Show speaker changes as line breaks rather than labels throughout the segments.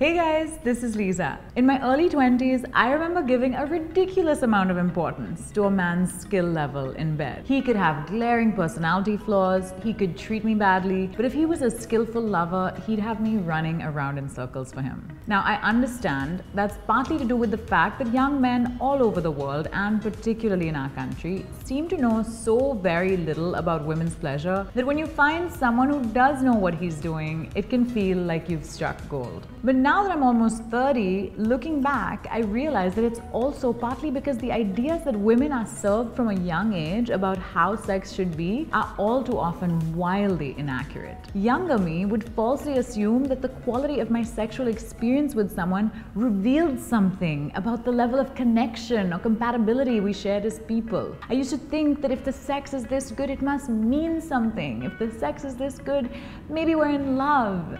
Hey guys, this is Leeza. In my early 20s, I remember giving a ridiculous amount of importance to a man's skill level in bed. He could have glaring personality flaws, he could treat me badly, but if he was a skillful lover, he'd have me running around in circles for him. Now, I understand that's partly to do with the fact that young men all over the world, and particularly in our country, seem to know so very little about women's pleasure that when you find someone who does know what he's doing, it can feel like you've struck gold. But now that I'm almost 30, looking back, I realize that it's also partly because the ideas that women are served from a young age about how sex should be are all too often wildly inaccurate. Younger me would falsely assume that the quality of my sexual experience with someone revealed something about the level of connection or compatibility we shared as people. I used to think that if the sex is this good, it must mean something. If the sex is this good, maybe we're in love.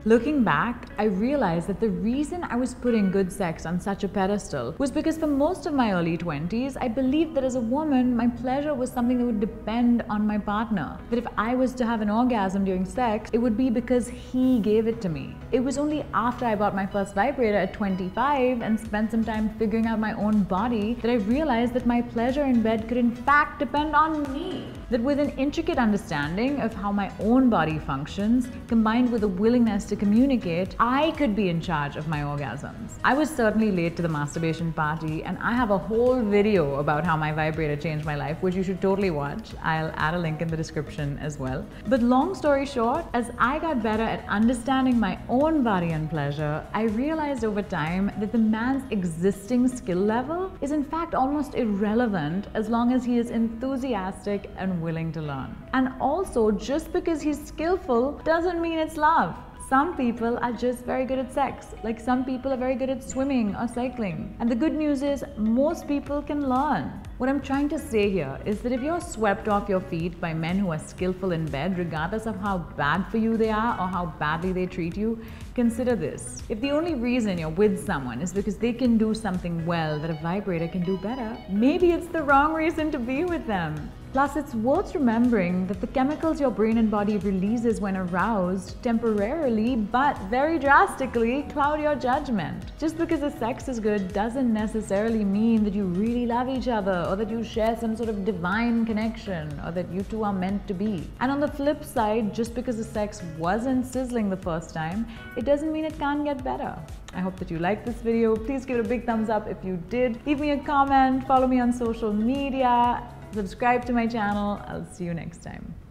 Looking back, I realized that the reason I was putting good sex on such a pedestal was because for most of my early 20s, I believed that as a woman, my pleasure was something that would depend on my partner. That if I was to have an orgasm during sex, it would be because he gave it to me. It was only after I bought my first vibrator at 25 and spent some time figuring out my own body that I realized that my pleasure in bed could in fact depend on me. That with an intricate understanding of how my own body functions, combined with a willingness to communicate, I could be in charge of my orgasms. I was certainly late to the masturbation party, and I have a whole video about how my vibrator changed my life, which you should totally watch. I'll add a link in the description as well. But long story short, as I got better at understanding my own body and pleasure, I realized over time that the man's existing skill level is in fact almost irrelevant as long as he is enthusiastic and willing to learn. And also, just because he's skillful doesn't mean it's love. Some people are just very good at sex, like some people are very good at swimming or cycling. And the good news is, most people can learn. What I'm trying to say here is that if you're swept off your feet by men who are skillful in bed, regardless of how bad for you they are or how badly they treat you, consider this. If the only reason you're with someone is because they can do something well that a vibrator can do better, maybe it's the wrong reason to be with them. Plus, it's worth remembering that the chemicals your brain and body releases when aroused temporarily, but very drastically, cloud your judgment. Just because the sex is good doesn't necessarily mean that you really love each other or that you share some sort of divine connection or that you two are meant to be. And on the flip side, just because the sex wasn't sizzling the first time, it doesn't mean it can't get better. I hope that you liked this video. Please give it a big thumbs up if you did. Leave me a comment, follow me on social media, subscribe to my channel. I'll see you next time.